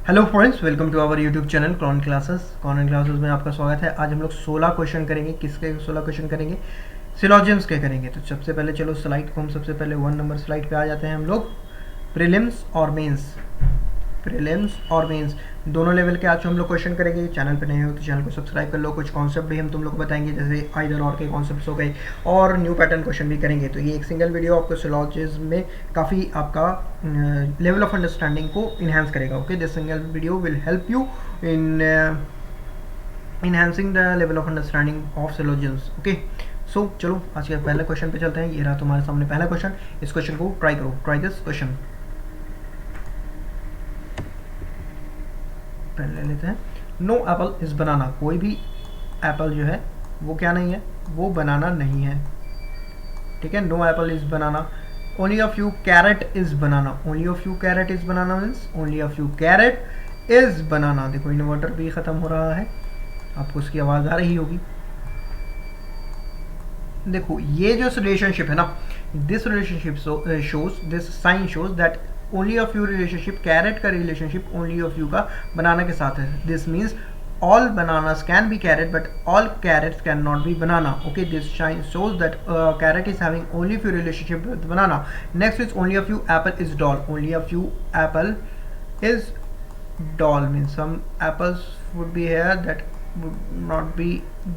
Hello friends, welcome to our YouTube channel Corn Classes में आपका स्वागत है। आज हम लोग 16 क्वेश्चन करेंगे। किसके 16 क्वेश्चन करेंगे? सिलॉजिम्स के करेंगे। तो सबसे पहले चलो स्लाइड को हम सबसे पहले 1 नंबर स्लाइड पे आ जाते हैं हम लोग। प्रीलिम्स और मेंस दोनों लेवल के आज हम लोग क्वेश्चन करेंगे। चैनल पे नए हो तो चैनल को सब्सक्राइब कर लो। कुछ कॉन्सेप्ट भी हम तुम लोग को बताएंगे, जैसे आइदर और के कॉन्सेप्ट्स हो गए, और न्यू पैटर्न क्वेश्चन भी करेंगे। तो ये एक सिंगल वीडियो आपको सिलॉजिज्म में काफ़ी आपका लेवल ऑफ अंडरस्टैंडिंग को इन्हांस करेगा। Okay, this single video will help you in enhancing the level of understanding of syllogisms. Okay, so चलो आज के पहले क्वेश्चन पे चलते हैं। ये रहा तुम्हारे सामने पहला क्वेश्चन। इस क्वेश्चन को ट्राई करो। Try this question. पहले लेते हैं। No apple is banana. कोई भी एप्पल जो है वो क्या नहीं है, वो बनाना नहीं है। ठीक है, no apple is banana. Only a few carrot is banana. Only a few carrot is banana means only a few carrot is banana. देखो इन्वर्टर भी खत्म हो रहा है, आपको उसकी आवाज आ रही होगी। देखो ये जो रिलेशनशिप है ना, this relationship shows, this sign shows that only a few relationship, carrot का रिलेशनशिप ओनली अ फ्यू का बनाना के साथ है। This means all bananas can be carrot but all carrots cannot be banana. Okay, this sign shows that carrot is having only few relationship with banana. Next is only a few apple is doll. Only a few apple is doll means some apples would be here that would not be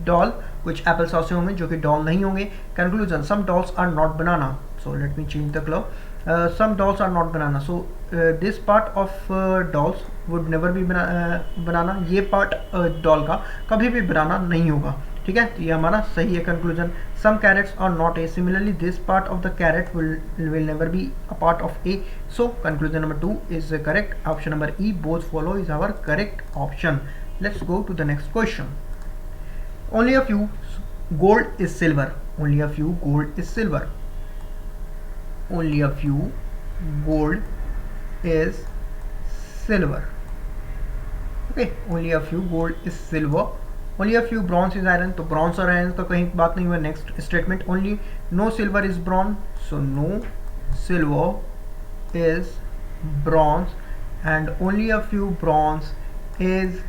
doll. कुछ apples ऐसे होंगे जो कि doll नहीं होंगे। Conclusion: some dolls are not banana. So let me change the color. Some dolls are not banana. So this part of dolls would never be banana. ये part doll का कभी भी बनाना नहीं होगा। ठीक है, तो ये हमारा सही है conclusion. Some carrots are not A. Similarly, this part of the carrot will never be a part of A. So conclusion number 2 is correct. Option number E, both follow, is our correct option. Let's go to the next question. Only a few gold is silver. Only a few gold is silver. Only a few gold is silver. Okay, only a few gold is silver. Only a few bronze is iron. तो bronze और iron का कहीं बात नहीं हुआ। Next statement, only no silver is bronze. So no silver is bronze and only a few bronze is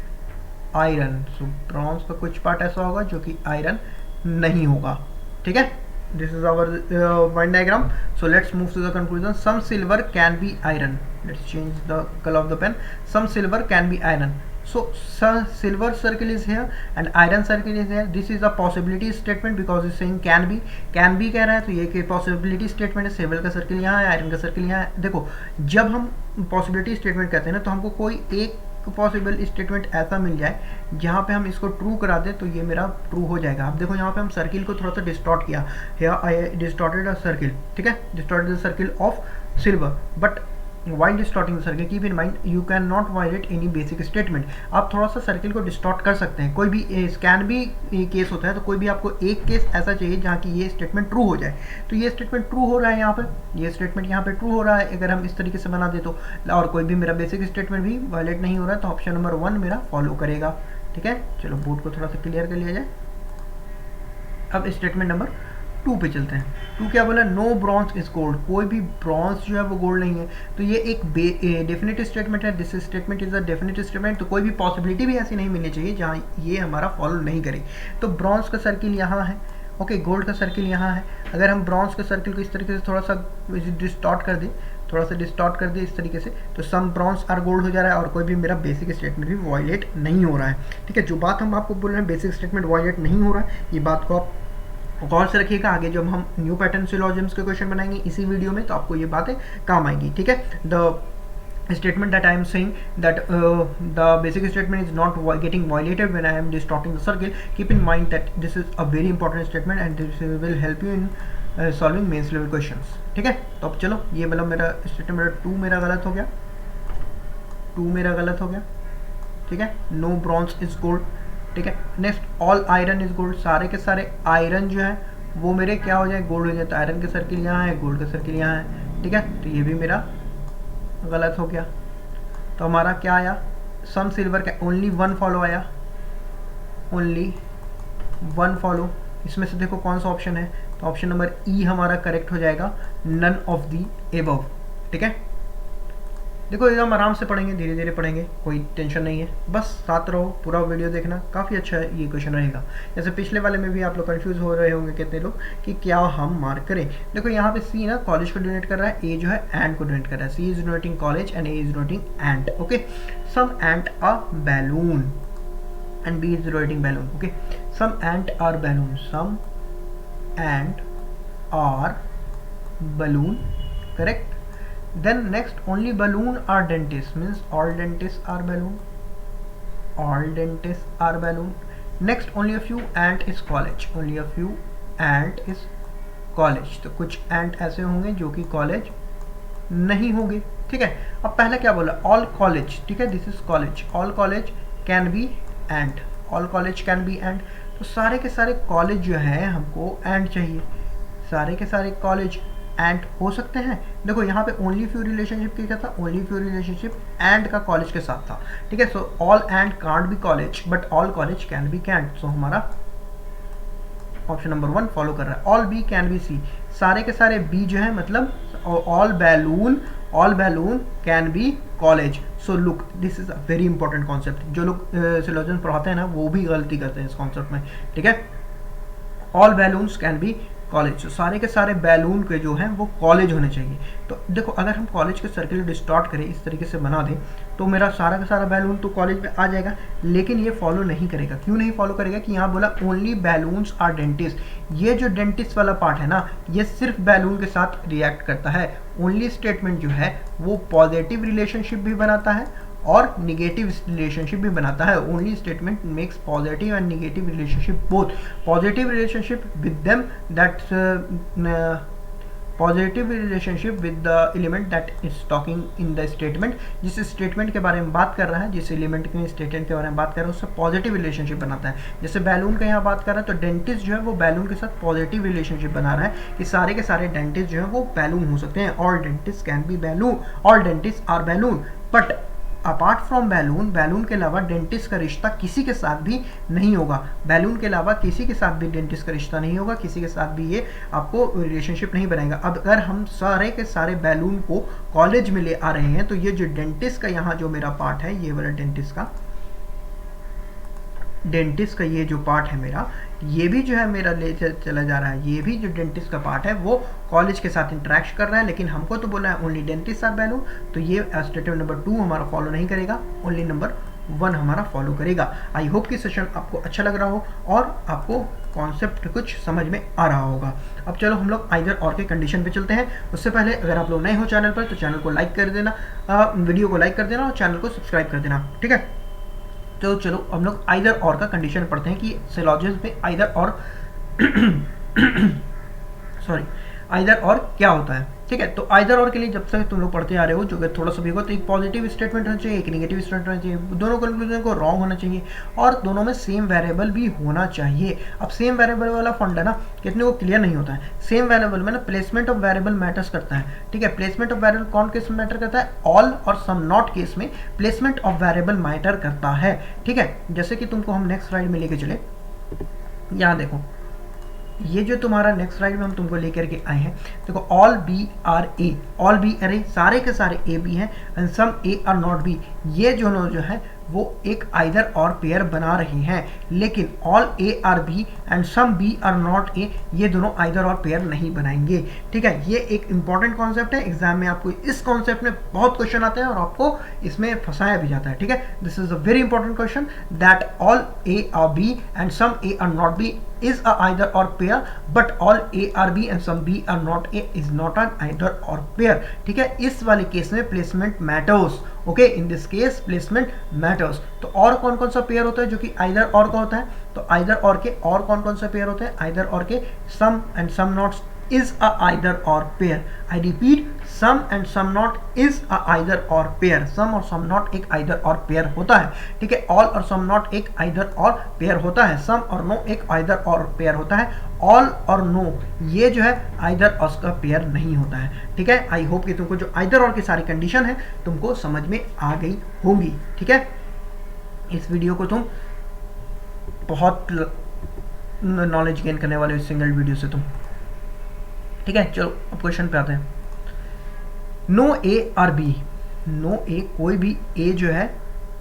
iron. So bronze का कुछ part ऐसा होगा जो कि आयरन नहीं होगा। ठीक है, this is our Venn diagram. So let's move to the conclusion. Some silver can be iron. Let's change the color of the pen. Some silver can be iron. So silver circle is here and iron circle is here. This is a possibility statement because it's saying can be कह रहा है, तो ये कि possibility statement है। silver का circle यहाँ है, आयरन का सर्किल यहाँ है। देखो जब हम possibility statement कहते हैं ना, तो हमको कोई एक पॉसिबल स्टेटमेंट ऐसा मिल जाए जहाँ पे हम इसको ट्रू करा दें तो ये मेरा ट्रू हो जाएगा। आप देखो यहाँ पे हम सर्किल को थोड़ा सा डिस्टॉर्ट किया। Here I distorted a circle. ठीक है, distorted the circle of silver, but while distorting the circle keep in mind you can not violate any basic statement. आप थोड़ा सा सर्किल को डिस्टॉर्ट कर सकते हैं। कोई भी कैन भी केस होता है, तो कोई भी आपको एक केस ऐसा चाहिए जहाँ की ये स्टेटमेंट ट्रू हो जाए। तो ये स्टेटमेंट ट्रू हो रहा है यहाँ पर, ये स्टेटमेंट यहाँ पे ट्रू हो रहा है अगर हम इस तरीके से बना दे तो, और कोई भी मेरा बेसिक स्टेटमेंट भी वायलेट नहीं हो रहा है, तो ऑप्शन नंबर 1 मेरा फॉलो करेगा। ठीक है, चलो बोर्ड को थोड़ा सा क्लियर कर लिया जाए। अब स्टेटमेंट नंबर 2 पे चलते हैं। 2 क्या बोला? No bronze is gold. कोई भी ब्रॉन्ज जो है वो गोल्ड नहीं है। तो ये एक डेफिनेट स्टेटमेंट है। This statement is a definite statement. तो कोई भी पॉसिबिलिटी भी ऐसी नहीं मिलनी चाहिए जहाँ ये हमारा फॉलो नहीं करे। तो ब्रॉन्ज का सर्किल यहाँ है, ओके, गोल्ड का सर्किल यहाँ है। अगर हम ब्रॉन्ज के सर्किल को इस तरीके से थोड़ा सा डिस्टॉर्ट कर दें, इस तरीके से, तो सम ब्रॉन्ज आर गोल्ड हो जा रहा है और कोई भी मेरा बेसिक स्टेटमेंट भी वायलेट नहीं हो रहा है। ठीक है, जो बात हम आपको बोल रहे हैं बेसिक स्टेटमेंट वायलेट नहीं हो रहा है, ये बात को आप गौर से रखिएगा। आगे जब हम न्यू पैटर्न सिलॉजिम्स के क्वेश्चन बनाएंगे इसी वीडियो में, तो आपको ये बातें काम आएंगी। ठीक है, the statement that I am saying that the basic statement is not getting violated when I am distorting the circle. Keep in mind that this is a very important statement and this will help you in solving mains level questions. ठीक है, तो अब चलो ये वाला मेरा statement 2 मेरा गलत हो गया। ठीक है, नो ब्रॉन्ज इज गोल्ड। ठीक है, next all iron is gold. सारे के सारे आयरन जो है वो मेरे क्या हो जाए, गोल्ड हो जाए। तो आयरन के सर्किल यहाँ है, गोल्ड का सर्किल यहाँ है। ठीक है, तो ये भी मेरा गलत हो गया। तो हमारा क्या आया? सम सिल्वर का ओनली 1 फॉलो आया, ओनली 1 फॉलो। इसमें से देखो कौन सा ऑप्शन है, तो ऑप्शन नंबर ई हमारा करेक्ट हो जाएगा, नन ऑफ द एबव। ठीक है, देखो एकदम आराम से पढ़ेंगे, धीरे धीरे पढ़ेंगे, कोई टेंशन नहीं है, बस साथ रहो, पूरा वीडियो देखना, काफ़ी अच्छा ये क्वेश्चन रहेगा। जैसे पिछले वाले में भी आप लोग कंफ्यूज हो रहे होंगे कितने लोग कि क्या हम मार्क करें। देखो यहाँ पे सी ना कॉलेज को डोनेट कर रहा है, ए जो है एंड को डोनेट कर रहा है। C is donating college and A is donating and. Okay, some and a balloon and B is rotating balloon. Okay, some ant are balloon, some ant are balloon, correct. Then next, only balloon are dentists, means all dentists are balloon, all dentists are balloon. Next, only a few ant is college, only a few ant is college. तो कुछ ant ऐसे होंगे जो कि college नहीं होंगे, ठीक है। अब पहले क्या बोला, ऑल कॉलेज, ठीक है, this is college, all college can B and, all college can B and. तो सारे के सारे कॉलेज जो है हमको एंड चाहिए, सारे के सारे कॉलेज एंड हो सकते हैं। देखो यहाँ पे ओनली फ्यू रिलेशनशिप क्या था, ओनली फ्यू रिलेशनशिप एंड का कॉलेज के साथ था, ठीक है। So all and can't be college but all college can be can't. So हमारा ऑप्शन नंबर 1 फॉलो कर रहा है। All B can be C, सारे के सारे बी जो है मतलब all balloon can be college. So look, this is a very important concept. जो लोग सिलोजिज्म पढ़ाते हैं ना वो भी गलती करते हैं इस कॉन्सेप्ट में, ठीक है। All balloons can be college, सारे के सारे बैलून के जो हैं वो कॉलेज होने चाहिए। तो देखो अगर हम कॉलेज के सर्किल डिस्टॉर्ट करें, इस तरीके से बना दें, तो मेरा सारा का सारा बैलून तो कॉलेज में आ जाएगा, लेकिन ये फॉलो नहीं करेगा। क्यों नहीं फॉलो करेगा कि यहाँ बोला ओनली बैलून्स आर डेंटिस्ट। ये जो डेंटिस्ट वाला पार्ट है ना, ये सिर्फ बैलून के साथ रिएक्ट करता है। ओनली स्टेटमेंट जो है वो पॉजिटिव रिलेशनशिप भी बनाता है और निगेटिव रिलेशनशिप भी बनाता है। Only statement makes positive and negative relationship both. Positive relationship with them that positive relationship with the element that is talking in the statement. जिस स्टेटमेंट के बारे में बात कर रहा है, जिस एलिमेंट के स्टेटमेंट के बारे में बात कर रहा है, उससे पॉजिटिव रिलेशनशिप बनाता है। जैसे बैलून का यहाँ बात कर रहा है, तो डेंटिस्ट जो है वो बैलून के साथ पॉजिटिव रिलेशनशिप बना रहा है कि सारे के सारे डेंटिस्ट जो है वो बैलून हो सकते हैं। All dentist can be balloon, all dentist are balloon. But apart from balloon, balloon के अलावा डेंटिस्ट का रिश्ता किसी के साथ भी नहीं होगा। बैलून के अलावा किसी के साथ भी डेंटिस्ट का रिश्ता नहीं होगा, किसी के साथ भी ये आपको रिलेशनशिप नहीं बनाएगा। अब अगर हम सारे के सारे बैलून को कॉलेज में ले आ रहे हैं, तो ये जो डेंटिस्ट का यहाँ जो मेरा पार्ट है, ये वाला डेंटिस्ट का ये जो पार्ट है मेरा, ये भी जो है मेरा ले चला जा रहा है। ये भी जो डेंटिस्ट का पार्ट है वो कॉलेज के साथ इंटरेक्ट कर रहा है, लेकिन हमको तो बोला है ओनली डेंटिस्ट आर बैलून, तो ये स्टेटमेंट नंबर 2 हमारा फॉलो नहीं करेगा, ओनली नंबर 1 हमारा फॉलो करेगा। आई होप कि सेशन आपको अच्छा लग रहा हो और आपको कॉन्सेप्ट कुछ समझ में आ रहा होगा। अब चलो हम लोग आइदर और के कंडीशन पे चलते हैं। उससे पहले अगर आप लोग नए हो चैनल पर, तो चैनल को लाइक कर देना, वीडियो को लाइक कर देना और चैनल को सब्सक्राइब कर देना, ठीक है। तो चलो हम लोग आइदर और का कंडीशन पढ़ते हैं कि सिलॉजिज्म में आइदर और सॉरी आइदर और क्या होता है, ठीक है। तो आइदर और के लिए जब तक तुम लोग पढ़ते आ रहे हो, जो कि थोड़ा सा भी होगा, तो एक पॉजिटिव स्टेटमेंट होना चाहिए, एक नेगेटिव स्टेटमेंट होना चाहिए, दोनों कंक्लूजन को रॉन्ग होना चाहिए और दोनों में सेम वेरिएबल भी होना चाहिए। अब सेम वेरिएबल वाला फंडा ना कितने को क्लियर नहीं होता है। सेम वेरिएबल में ना प्लेसमेंट ऑफ वेरिएबल मैटर्स करता है, ठीक है। प्लेसमेंट ऑफ वेरिएबल कौन केस में मैटर करता है, ऑल और सम नॉट केस में प्लेसमेंट ऑफ वेरिएबल मैटर करता है, ठीक है। जैसे कि तुमको हम नेक्स्ट स्लाइड में लेके चले, यहाँ देखो ये जो तुम्हारा नेक्स्ट स्लाइड में हम तुमको लेकर के आए हैं, देखो all B are A, all B are A, सारे के सारे ए बी हैं and some A are not B. ये जो है वो एक आइदर और पेयर बना रहे हैं, लेकिन all A are B and some B are not A, ये दोनों आइदर और पेयर नहीं बनाएंगे, ठीक है। ये एक इंपॉर्टेंट कॉन्सेप्ट है, एग्जाम में आपको इस कॉन्सेप्ट में बहुत क्वेश्चन आते हैं और आपको इसमें फंसाया भी जाता है, ठीक है। This is a very important question that all A are B and some A are not B is a either or pair but all A are B and some B are not A is not an either or pair, ठीक है। इस वाले case में placement matters, okay, in this case placement matters. तो और कौन कौन सा पेयर होता है जो कि आइदर और का होता है, तो आइदर और के और कौन कौन सा पेयर होते हैं, आइदर और के some and some not is a either or pair. I repeat, some and some not is a either or pair. Some और some not एक either or pair होता है, ठीक है। all और some not एक either or pair होता है, some और no एक either or pair होता है, all और no ये जो है either और का pair नहीं होता है, ठीक है। आई होप कि तुमको जो either और की सारी कंडीशन है तुमको समझ में आ गई होंगी, ठीक है। इस वीडियो को तुम बहुत नॉलेज गेन करने वाले सिंगल वीडियो से तुम, ठीक है। चलो अब क्वेश्चन पे आते हैं। No A are B, no A, कोई भी ए जो है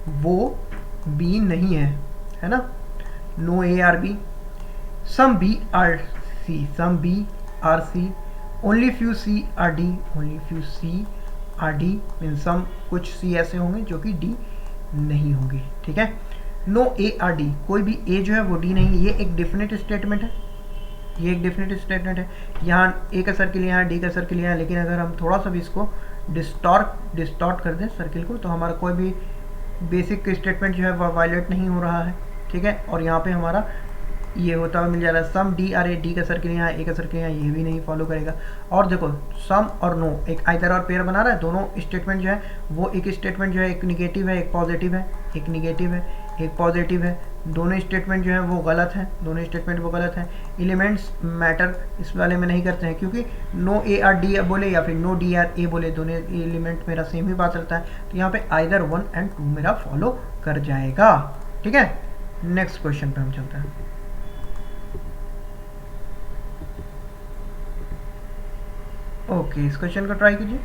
वो बी नहीं है ना, no A are B, some B are C, some B are C, only few C are D, only few C are D mean some कुछ C ऐसे होंगे जो कि डी नहीं होंगे, ठीक है। नो ए आर डी, कोई भी ए जो है वो डी नहीं, ये एक डेफिनेट स्टेटमेंट है, ये एक डेफिनेट स्टेटमेंट है। यहाँ ए का सर्किल यहाँ, डी का सर्किल यहाँ, लेकिन अगर हम थोड़ा सा भी इसको डिस्टॉर्ट कर दें सर्किल को, तो हमारा कोई भी बेसिक स्टेटमेंट जो है वह वायलेट नहीं हो रहा है, ठीक है। और यहाँ पे हमारा ये होता हुआ मिल जा रहा है, सम डी आर ए, डी का सर्किल यहाँ, ए का सर्किल यहाँ, ये भी नहीं फॉलो करेगा। और देखो सम और नो एक आइदर और पेयर बना रहा है, दोनों स्टेटमेंट जो है वो एक स्टेटमेंट जो है एक निगेटिव है एक पॉजिटिव है, एक निगेटिव है एक पॉजिटिव है, दोनों स्टेटमेंट जो है वो गलत है, दोनों स्टेटमेंट वो गलत है। एलिमेंट्स मैटर इस वाले में नहीं करते हैं, क्योंकि नो ए आर डी बोले या फिर नो डी आर ए बोले, दोनों एलिमेंट मेरा सेम ही बात चलता है, तो यहाँ पे आइदर 1 और 2 मेरा फॉलो कर जाएगा, ठीक है। नेक्स्ट क्वेश्चन पे हम चलते हैं। ओके, इस क्वेश्चन को ट्राई कीजिए।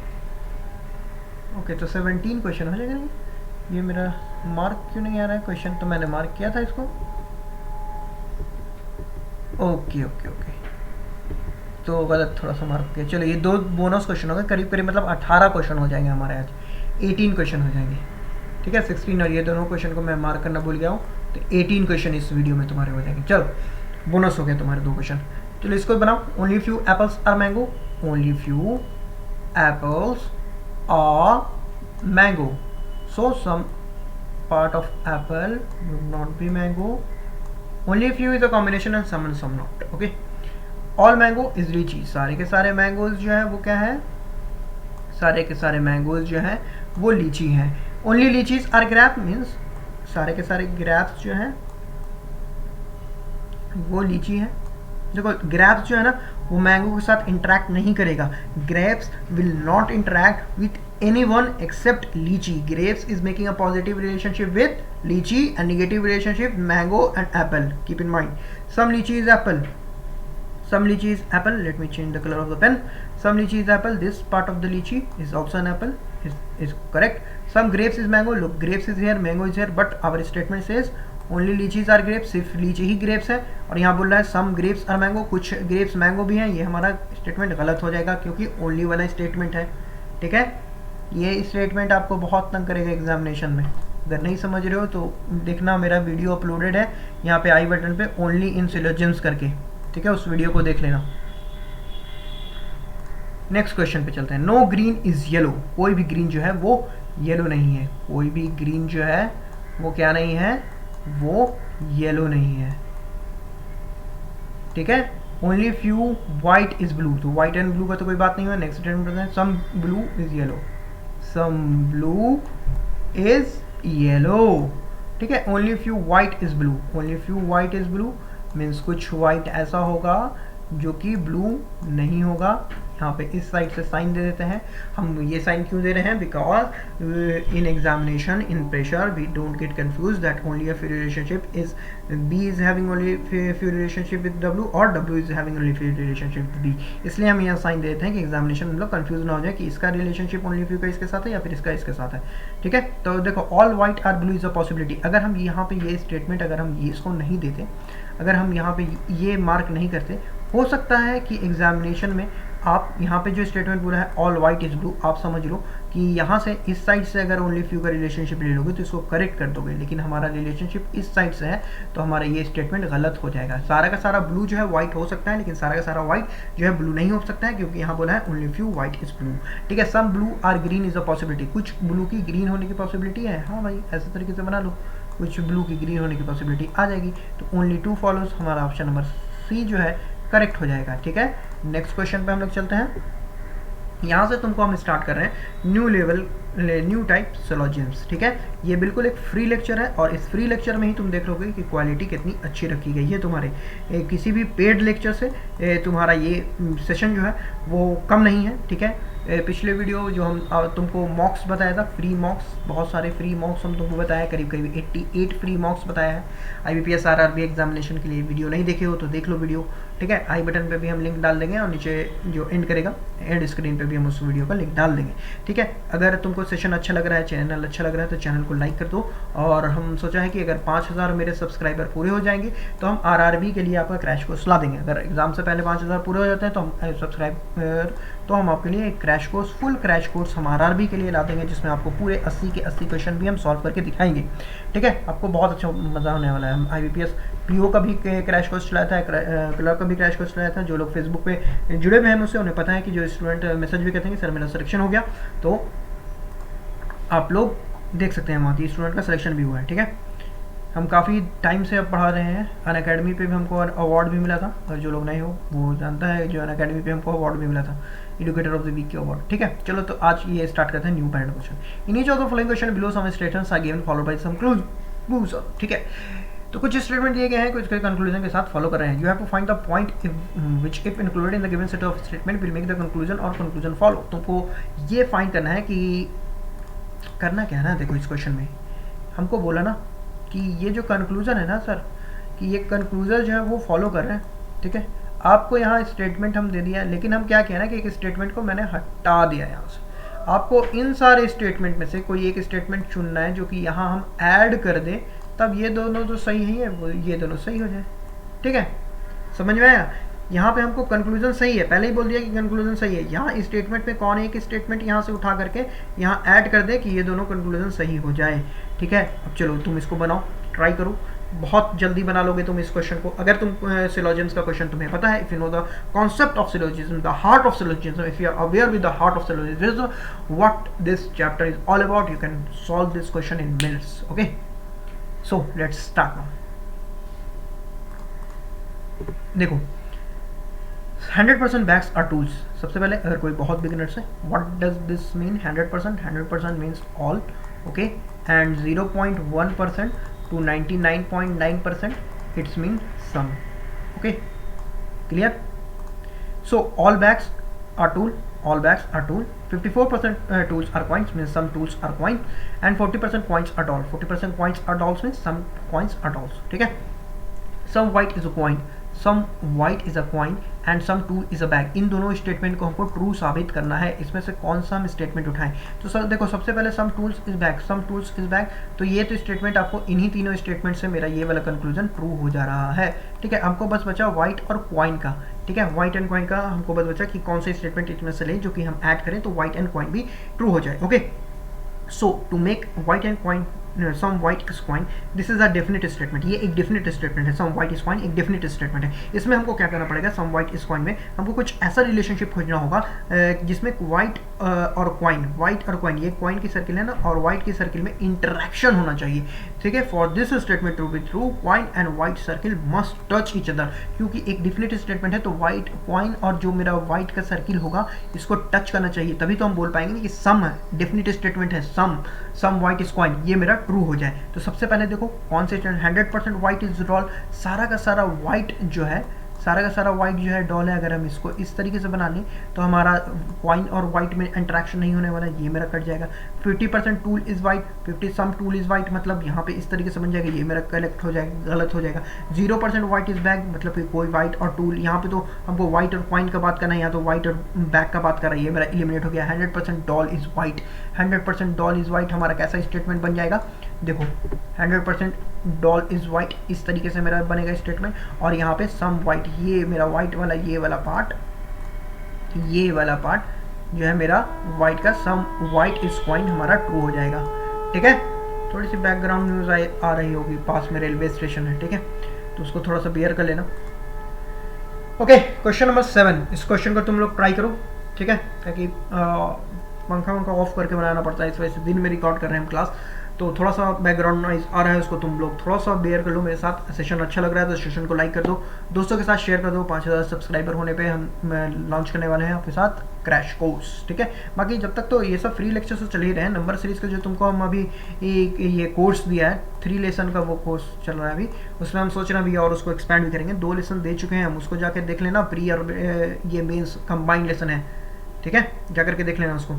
ओके, तो 17 क्वेश्चन हो जाएगा। नहीं, ये मेरा मार्क क्यों नहीं आ रहा है, क्वेश्चन तो मैंने मार्क किया था इसको। ओके ओके ओके, तो गलत थोड़ा सा मार्क किया। चलो, ये 2 बोनस क्वेश्चन हो गए, करीब करीब मतलब 18 क्वेश्चन हो जाएंगे हमारे आज, 18 क्वेश्चन हो जाएंगे, ठीक है। 16 और ये दोनों क्वेश्चन को मैं मार्क करना भूल गया हूँ, तो 18 क्वेश्चन इस वीडियो में तुम्हारे हो जाएंगे। चलो, बोनस हो गया तुम्हारे 2 क्वेश्चन। चलो, इसको बनाओ। Only few apples are mango, only few apples are mango, so some part of apple would not be mango, only few is a combination and some not, okay। all mango is lychee, सारे के सारे mangoes जो है वो क्या है, सारे के सारे मैंगोज जो है वो लीची हैं। only lychees are grape means सारे के सारे ग्रेप्स जो हैं वो लीची है। देखो, ग्रेप्स जो है ना वो मैंगो के साथ इंटरेक्ट नहीं करेगा, grapes will not interact with anyone except lychee. Grapes is making a positive relationship with lychee and negative relationship mango and apple, keep in mind. Some lychee is apple, some lychee is apple, let me change the color of the pen, some lychee is apple, this part of the lychee is also an apple, is correct। some grapes is mango, look grapes is here, mango is here, but our statement says only lychees are grapes, सिर्फ लीची ही grapes है। और यहाँ बोल रहा है some grapes are mango, कुछ grapes mango भी हैं, ये हमारा स्टेटमेंट गलत हो जाएगा क्योंकि ओनली वाला स्टेटमेंट है, ठीक है। ये स्टेटमेंट आपको बहुत तंग करेगा एग्जामिनेशन में, अगर नहीं समझ रहे हो तो देखना, मेरा वीडियो अपलोडेड है यहाँ पे आई बटन पे, ओनली इन सिलोजिम्स करके, ठीक है, उस वीडियो को देख लेना। नेक्स्ट क्वेश्चन पे चलते हैं। नो ग्रीन इज येलो, कोई भी ग्रीन जो है वो येलो नहीं है, कोई भी ग्रीन जो है वो क्या नहीं है, वो येलो नहीं है, ठीक है। Only few white is blue, तो व्हाइट एंड ब्लू का तो कोई बात नहीं है। नेक्स्ट स्टेटमेंट है some blue is yellow, some blue is yellow, ठीक है। Only few white is blue, only few white is blue means कुछ व्हाइट ऐसा होगा जो कि ब्लू नहीं होगा। यहाँ पे इस साइड से साइन दे देते हैं। हम ये साइन क्यों दे रहे हैं, because in examination in pressure we don't get confuse that only a few relationship is B is having only few relationship with W और W is having only few relationship with B. इसलिए हम यहाँ sign दे देते हैं कि examination में लोग confuse ना हो जाए कि इसका रिलेशनशिप ओनली फ्यू का इसके साथ है या फिर इसका इसके साथ है, ठीक है। तो देखो, all white are blue is a possibility. अगर हम यहाँ पे ये स्टेटमेंट अगर हम ये इसको नहीं देते, अगर हम यहाँ पे ये मार्क नहीं करते, हो सकता है कि एग्जामिनेशन में आप यहाँ पे जो स्टेटमेंट बोला है ऑल वाइट इज ब्लू, आप समझ लो कि यहाँ से इस साइड से अगर ओनली फ्यू का रिलेशनशिप ले लोगे तो इसको करेक्ट कर दोगे, लेकिन हमारा रिलेशनशिप इस साइड से है तो हमारा ये स्टेटमेंट गलत हो जाएगा। सारा का सारा ब्लू जो है व्हाइट हो सकता है, लेकिन सारा का सारा व्हाइट जो है ब्लू नहीं हो सकता है, क्योंकि यहाँ बोला है only few white is blue, ठीक है। Some blue are green is a possibility, कुछ ब्लू की ग्रीन होने की पॉसिबिलिटी है। हाँ भाई, ऐसे तरीके से बना लो, कुछ ब्लू की ग्रीन होने की पॉसिबिलिटी आ जाएगी, तो ओनली 2 फॉलोज, हमारा ऑप्शन नंबर सी जो है करेक्ट हो जाएगा, ठीक है। नेक्स्ट क्वेश्चन पे हम लोग चलते हैं। यहाँ से तुमको हम स्टार्ट कर रहे हैं न्यू लेवल न्यू टाइप सिलोजिम्स, ठीक है। ये बिल्कुल एक फ्री लेक्चर है और इस फ्री लेक्चर में ही तुम देख लोगे कि क्वालिटी कितनी अच्छी रखी गई है तुम्हारे। किसी भी पेड लेक्चर से तुम्हारा ये सेशन जो है वो कम नहीं है, ठीक है। पिछले वीडियो जो हम तुमको मॉक्स बताया था, फ्री मॉक्स, बहुत सारे फ्री मॉक्स हम तुमको बताया, करीब करीब 88 फ्री मॉक्स बताया है IBPS RRB एग्जामिनेशन के लिए। वीडियो नहीं देखे हो तो देख लो वीडियो, ठीक है। आई बटन पे भी हम लिंक डाल देंगे और नीचे जो एंड करेगा एंड स्क्रीन पे भी हम उस वीडियो का लिंक डाल देंगे, ठीक है। अगर तुमको सेशन अच्छा लग रहा है, चैनल अच्छा लग रहा है तो चैनल को लाइक कर दो। और हम सोचा है कि अगर 5000 मेरे सब्सक्राइबर पूरे हो जाएंगे तो हम RRB के लिए आपका क्रैश कोर्स ला देंगे। अगर एग्जाम से पहले 5000 पूरे हो जाते हैं तो हम सब्सक्राइबर तो हम आपके लिए एक crash course, full crash course हम RRB के लिए ला देंगे, जिसमें आपको पूरे 80 के 80 क्वेश्चन भी हम सॉल्व करके दिखाएंगे, ठीक है। आपको बहुत अच्छा मज़ा होने वाला है। हम IBPS PO का भी क्रैश कोर्स चलाया था, क्लर्क का भी क्रैश कोर्स चलाया था। जो लोग फेसबुक पे जुड़े हुए हैं मुझसे उन्हें पता है कि जो स्टूडेंट मैसेज भी कहते हैं कि सर मेरा सिलेक्शन हो गया, तो आप लोग देख सकते हैं वहाँ की स्टूडेंट का सिलेक्शन भी हुआ है, ठीक है। हम काफ़ी टाइम से अब पढ़ा रहे हैं। अनअकैडमी पे भी हमको अवार्ड भी मिला था, और जो लोग नहीं हो वो जानता है जो अनअकैडमी पे हमको अवार्ड भी मिला था, एजुकेटर ऑफ द वीक के अवार्ड, ठीक है। चलो तो आज ये स्टार्ट करते हैं new parent question. In each of the following question below some statements are given followed by some clues, ठीक है। तो कुछ स्टेटमेंट दिए गए हैं, कुछ कंक्लूजन के साथ फॉलो कर रहे हैं। You have to find the point which if included in the given set of statement will make the conclusion और कंक्लूजन फॉलो। तुमको ये फाइंड करना है कि करना क्या है ना। देखो इस क्वेश्चन में हमको बोला ना कि ये जो कंक्लूजन है ना सर, कि ये कंक्लूजन जो है वो फॉलो कर रहे हैं, ठीक है। आपको यहाँ स्टेटमेंट हम दे दिया है, लेकिन हम क्या किया ना कि एक स्टेटमेंट को मैंने हटा दिया यहाँ से। आपको इन सारे स्टेटमेंट में से कोई एक स्टेटमेंट चुनना है जो कि यहाँ हम ऐड कर दें, तब ये दोनों जो सही है वो ये दोनों सही हो जाए, ठीक है। समझ में आया। यहाँ पे हमको कंक्लूजन सही है, पहले ही बोल दिया कि कंक्लूजन सही है। यहाँ स्टेटमेंट में कौन एक स्टेटमेंट यहाँ से उठा करके यहाँ ऐड कर दे कि ये दोनों कंक्लूजन सही हो जाए, ठीक है। अब चलो तुम इसको बनाओ, ट्राई करो, बहुत जल्दी बना लोगे तुम इस क्वेश्चन को। अगर तुम सिलोजिज्म्स का क्वेश्चन तुम्हें पता है, if you know the concept of syllogism, the heart of syllogism, if you are aware with the heart of syllogism, what this chapter is all about, you can solve this question in minutes, okay. So let's start now. देखो 100% bags are tools. सबसे पहले अगर कोई बहुत beginners है, what does this mean 100%? 100% means all, okay, and 0.1% to 99.9% it's mean some, okay, clear. So all bags are tool, all bags are tool, 54% tools are coins, means some tools are coin, and 40% coins are doll. 40% coins are dolls means some coins are dolls, ठीक है। some white is a coin, some white is a coin and some tool is a bag। इन दोनों statement को हमको true साबित करना है। इसमें से कौन सा हम स्टेटमेंट उठाएं? तो सर देखो सबसे पहले some tools is bag, some tools is bag, तो ये तो स्टेटमेंट आपको इन्हीं तीनों स्टेटमेंट से मेरा ये वाला कंक्लूजन ट्रू हो जा रहा है, ठीक है। हमको बस बचा व्हाइट और कॉइन का, ठीक है। व्हाइट एंड कॉइन का हमको बस बचा कि कौन सा स्टेटमेंट इसमें से ले जो कि हम ऐड करें तो व्हाइट एंड कॉइन भी ट्रू हो जाए, okay. So to make white and coin some white is coin, this is a definite statement. ये एक डेफिनेट स्टेटमेंट है, सम वाइट इज कॉइन एक डेफिनेट स्टेटमेंट है। इसमें हमको क्या करना पड़ेगा? सम वाइट इज कॉइन में हमको कुछ ऐसा रिलेशनशिप खोजना होगा जिसमें वाइट और कॉइन, वाइट और कॉइन, ये कॉइन की सर्किल है ना, और वाइट की सर्किल में इंटरेक्शन होना चाहिए, ठीक है। For this statement to be true, coin and white circle must touch each other, क्योंकि एक डेफिनेट स्टेटमेंट है तो वाइट कॉइन और जो मेरा वाइट का सर्किल होगा इसको टच करना चाहिए, तभी तो हम बोल पाएंगे कि सम डेफिनेट स्टेटमेंट है, सम वाइट इज कॉइन, ये मेरा ट्रू हो जाए। तो सबसे पहले देखो कौन से 100% वाइट इज डॉल, सारा का सारा वाइट जो है, सारा का सारा वाइट जो है डॉल है। अगर हम इसको इस तरीके से बना लें तो हमारा कॉइन और वाइट में इंटरेक्शन नहीं होने वाला, ये मेरा कट जाएगा। 50% tool is white, 50 some tool is white, मतलब यहाँ पे इस तरीके से बन जाएगा, ये मेरा कलेक्ट हो जाएगा, गलत हो जाएगा। 0% वाइट इज बैग, मतलब कि कोई वाइट और टूल, यहाँ पे तो हमको वाइट और कॉइन का बात करना है, यहाँ तो वाइट और बैग का बात कर रहा है, ये मेरा एलिमिनेट हो गया। 100% doll is white, 100% doll is white हमारा कैसा स्टेटमेंट बन जाएगा? देखो 100% डॉल इज वाइट, इस तरीके से मेरा बनेगा स्टेटमेंट। और यहाँ पे सम वाइट, ये मेरा वाइट वाला ये वाला पार्ट, ये वाला पार्ट जो है मेरा वाइट का, सम वाइट इज कॉइन हमारा ट्रू हो जाएगा, ठीक है। थोड़ी सी बैकग्राउंड न्यूज़ आ रही होगी, पास में रेलवे स्टेशन है, ठीक है, तो उसको थोड़ा सा बेयर कर लेना, ओके। क्वेश्चन नंबर 7, इस क्वेश्चन को तुम लोग ट्राई करो, ठीक है, ताकि पंखा वंखा ऑफ करके बनाना पड़ता है, इस वजह से दिन में रिकॉर्ड कर रहे हैं हम क्लास, तो थोड़ा सा बैकग्राउंड नॉइज आ रहा है, उसको तुम लोग थोड़ा सा बेयर कर लो मेरे साथ। सेशन अच्छा लग रहा है तो सेशन को लाइक कर दो, दोस्तों के साथ शेयर कर दो। 5000 सब्सक्राइबर होने पे हम लॉन्च करने वाले हैं आपके साथ क्रैश कोर्स, ठीक है। बाकी जब तक तो ये सब फ्री लेक्चर तो चल ही रहे हैं। नंबर सीरीज का जो तुमको हम अभी ये कोर्स दिया है, 3 लेसन का वो कोर्स चल रहा है अभी, उसमें हम सोच रहे हैं अभी और उसको एक्सपैंड भी करेंगे। 2 लेसन दे चुके हैं हम, उसको जाके देख लेना। प्री और ये मेंस कंबाइंड लेसन है, ठीक है, जा करके देख लेना उसको।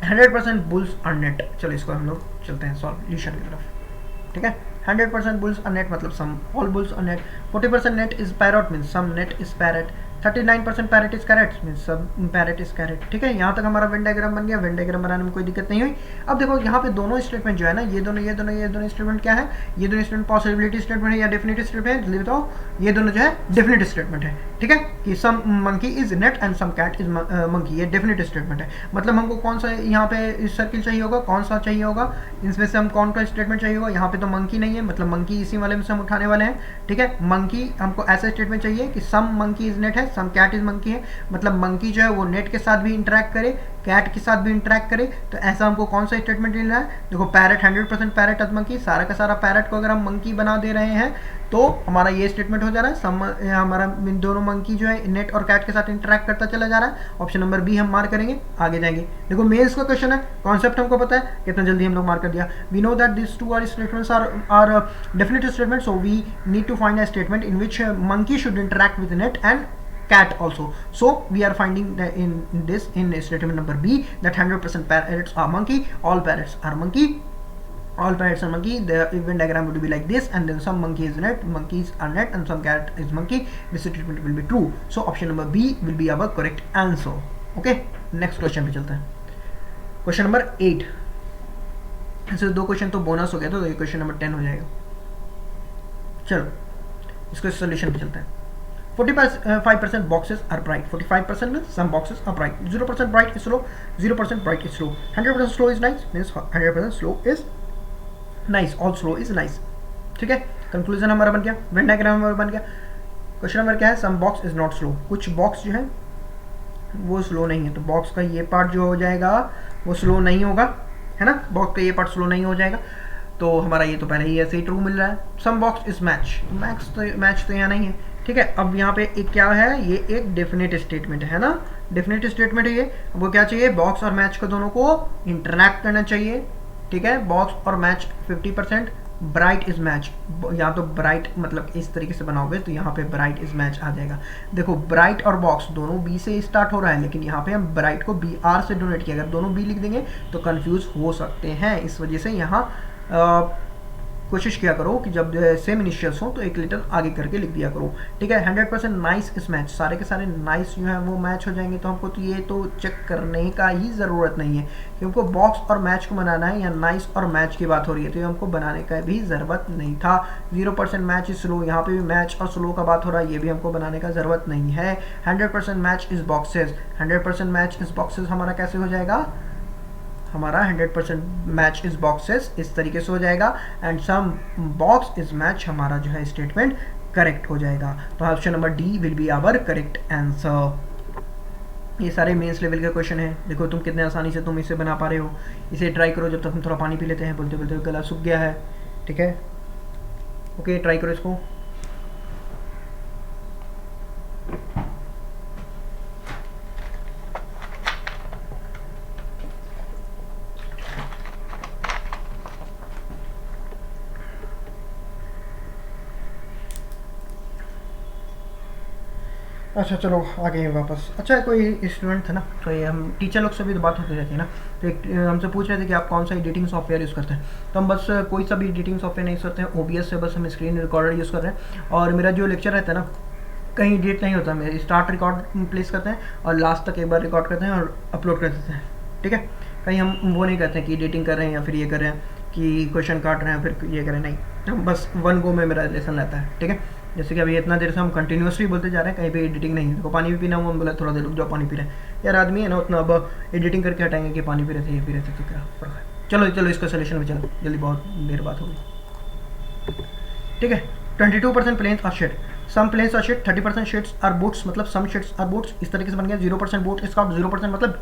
100% बुल्स आर नेट, चलो इसको हम लोग चलते हैं सॉल्यूशन की तरफ, ठीक है। 100% बुल्स आर नेट मतलब some all bulls are net. 40% net is parrot means some net is parrot. 39% parrot is carrot means सब पैरट इज कैरेट, ठीक है। यहाँ तक हमारा वेन डायग्राम बन गया। वेन डायग्राम बनाने में कोई दिक्कत नहीं हुई। अब देखो यहाँ पे दोनों स्टेटमेंट जो है ना, ये दोनों स्टेटमेंट क्या है, ये दोनों स्टेटमेंट पॉसिबिलिटी स्टेटमेंट है या डेफिनेटिव स्टेटमेंट है, बताओ। ये दोनों जो है डेफिनेटिव स्टेटमेंट है, ठीक है, कि some monkey is net and some cat is monkey, ये डेफिनेटिव स्टेटमेंट है। मतलब हमको कौन सा यहाँ पे सर्किल चाहिए होगा, कौन सा चाहिए होगा, इसमें से हम कौन सा स्टेटमेंट चाहिए होगा। यहाँ पे तो मंकी नहीं है, मतलब मंकी इसी वाले में से हम उठाने वाले हैं, ठीक है। मंकी हमको ऐसा स्टेटमेंट चाहिए कि सम मंकी इज नेट है, सम कैट इज मंकी है, मतलब मंकी जो है वो नेट के साथ भी इंटरेक्ट करे, कैट के साथ भी इंटरेक्ट करे। तो ऐसा हमको कौन सा स्टेटमेंट लेना है, देखो पैरट 100% पैरट अथ मंकी, सारा का सारा पैरट को अगर हम मंकी बना दे रहे हैं तो हमारा ये स्टेटमेंट हो जा रहा है। हमारा दोनों मंकी जो है नेट और कैट के साथ इंटरेक्ट करता चला जा रहा है। ऑप्शन नंबर बी हम मार्क करेंगे, आगे जाएंगे। देखो मेंस का क्वेश्चन है, कॉन्सेप्ट हमको पता है, कितना जल्दी हम लोग मार्क कर दिया। We know that this two are statements are definitive statement, so we need to find a statement in which monkey should interact with net and cat also. So we are finding that in statement number B that 100% parrots are monkey, all parrots are monkey, all parrots are monkey. The event diagram would be like this, and then some monkey is net, monkeys are net, and some cat is monkey. This statement will be true. So option number B will be our correct answer. Okay, next question पे चलते हैं। Question number 8, ऐसे दो question तो bonus हो गया, तो ये क्वेश्चन नंबर 10 हो जाएगा। चलो इसको सोल्यूशन पे चलते हैं। 45% boxes are bright. 45% means some boxes are bright. 0% bright is slow. 0% bright is slow. 100% slow is nice means 100% slow is nice. All slow is nice. ठीक है, कंक्लूजन हमारा बन गया, वेन डायग्राम हमारा बन गया। क्वेश्चन नंबर क्या है, सम बॉक्स इज नॉट स्लो, कुछ बॉक्स जो है वो स्लो नहीं है। तो बॉक्स का ये पार्ट जो हो जाएगा वो स्लो नहीं होगा, है ना, बॉक्स का ये पार्ट स्लो नहीं हो जाएगा। तो हमारा ये तो पहले ही ऐसे ही ट्रू मिल रहा है। सम बॉक्स इज मैच तो यहाँ नहीं है, ठीक है। अब यहाँ पे एक क्या है, ये एक डेफिनेट स्टेटमेंट है ना, डेफिनेट स्टेटमेंट है ये। वो क्या चाहिए, बॉक्स और मैच को दोनों को इंटरैक्ट करना चाहिए, ठीक है। बॉक्स और मैच 50%, ब्राइट इज मैच, यहाँ तो ब्राइट मतलब इस तरीके से बनाओगे तो यहाँ पे ब्राइट इज मैच आ जाएगा। देखो ब्राइट और बॉक्स दोनों बी से स्टार्ट हो रहा है, लेकिन यहाँ पे हम ब्राइट को बी आर से डोनेट किया, अगर दोनों बी लिख देंगे तो कंफ्यूज हो सकते हैं। इस वजह से यहाँ कोशिश किया करो कि जब सेम इनिशियल्स हो तो एक लिटिल आगे करके लिख दिया करो, ठीक है। 100% नाइस इस मैच, सारे के सारे नाइस जो है वो मैच हो जाएंगे, तो हमको तो ये तो चेक करने का ही ज़रूरत नहीं है, क्योंकि बॉक्स और मैच को बनाना है, या नाइस और मैच की बात हो रही है, तो ये हमको बनाने का भी ज़रूरत नहीं था। 0% मैच इज स्लो, यहाँ पे भी मैच और स्लो का बात हो रहा है, ये भी हमको बनाने का ज़रूरत नहीं है। 100% match is boxes, 100% match is boxes हमारा कैसे हो जाएगा, हमारा 100% मैच इज बॉक्सेस इस तरीके से हो जाएगा, and some box is match हमारा जो है स्टेटमेंट करेक्ट हो जाएगा। तो option number D will be our correct answer. ये सारे मेंस लेवल के क्वेश्चन हैं, देखो तुम कितने आसानी से तुम इसे बना पा रहे हो। इसे ट्राई करो, जब तक हम थोड़ा पानी पी लेते हैं, बोलते बोलते गला सूख गया है, ठीक है। ओके, ट्राई करो इसको। अच्छा चलो आगे वापस। अच्छा कोई स्टूडेंट था ना, तो ये हम टीचर लोग से भी तो बात होती रहती है ना, तो एक हमसे पूछ रहे थे कि आप कौन सा एडिटिंग सॉफ्टवेयर यूज़ करते हैं। तो हम बस कोई सा भी एडिटिंग सॉफ्टवेयर नहीं यूज़ करते हैं, OBS से बस हम स्क्रीन रिकॉर्डर यूज़ कर रहे हैं। और मेरा जो लेक्चर रहता है ना, कहीं एडिट नहीं होता, मेरे स्टार्ट रिकॉर्ड प्लेस करते हैं और लास्ट तक एक बार रिकॉर्ड करते हैं और अपलोड कर देते हैं, ठीक है। कहीं हम वो नहीं करते हैं कि एडिटिंग कर रहे हैं या फिर ये कर रहे हैं कि क्वेश्चन काट रहे हैं फिर ये करें, नहीं, हम बस वन गो में मेरा लेसन रहता है, ठीक है। जैसे कि अभी इतना देर से हम कंटिन्यूसली बोलते जा रहे हैं, कहीं पे एडिटिंग नहीं है। देखो पानी भी पीना हुआ, हम बोला थोड़ा देर रुक जाओ पानी पी रहे हैं, यार आदमी है ना उतना, अब एडिटिंग करके हटाएंगे कि पानी पी रहे थे ये पी रहे थे, तो क्या फर्क है। चलो चलो इसका सोल्यूशन में चलो जल्दी, बहुत देर बात होगी, ठीक है। 22% planes are shed, some planes are shed, 30% sheds are boats, मतलब सम शेड्स आर बोट्स, इस तरीके से बन गया। 0% बोट इज काउंट, 0% मतलब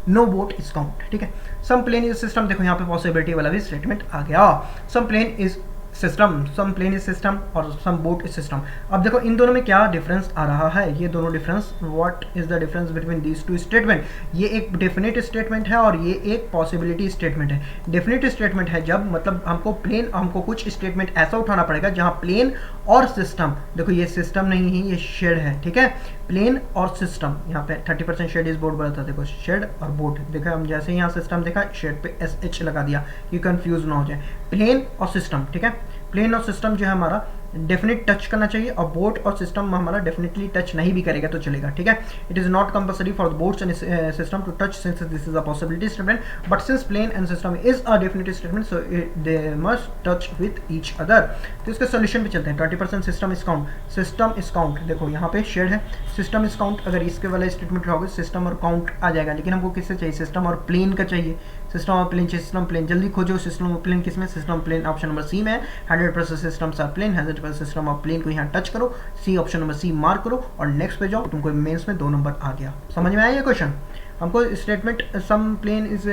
नो बोट इज काउंट, ठीक है। सम प्लेन इज सिस्टम, देखो यहाँ पे पॉसिबिलिटी वाला भी स्टेटमेंट आ गया। Some plane is system, some plane is system और सम बोट इज सिस्टम। अब देखो इन दोनों में क्या डिफरेंस आ रहा है, ये दोनों difference, what is the difference between these two statement. ये एक डेफिनेट स्टेटमेंट है और ये एक पॉसिबिलिटी स्टेटमेंट है। डेफिनेट स्टेटमेंट है जब मतलब हमको कुछ स्टेटमेंट ऐसा उठाना पड़ेगा जहां प्लेन और सिस्टम, देखो ये सिस्टम नहीं है ये शेड है, ठीक है, प्लेन और सिस्टम, यहाँ पे 30% शेड इज बोर्ड बोला था, देखो शेड और बोट, देखा हम जैसे यहाँ सिस्टम देखा शेड पे SH लगा दिया कि कंफ्यूज ना हो जाए। प्लेन और सिस्टम, ठीक है, प्लेन और सिस्टम जो है हमारा डेफिनेट टच करना चाहिए और बोट और सिस्टम हमारा डेफिनेटली टच नहीं भी करेगा तो चलेगा, ठीक है। It is not compulsory for boats and system to touch since this is a possibility statement, but since plane and system is a definite statement so they must touch with each other. तो इसके solution पे चलते हैं। 20% system is count, system is count, देखो यहाँ पे shade है, system is count, अगर इसके वाला स्टेटमेंट रहोगे सिस्टम और काउंट आ जाएगा, लेकिन हमको किससे चाहिए, सिस्टम और प्लेन का चाहिए, सिस्टम और प्लेन चाहिए, सिस्टम प्लेन जल्दी खोजो, सिस्टम और प्लेन किसमें, system plane option number C में है, 100% सिस्टम्स आर प्लेन, 100% सिस्टम और प्लेन को यहाँ टच करो, C option number C mark करो और नेक्स्ट पे जाओ, तुमको मेंस में 2 नंबर आ गया। समझ में आया ये क्वेश्चन। हमको स्टेटमेंट सम प्लेन इज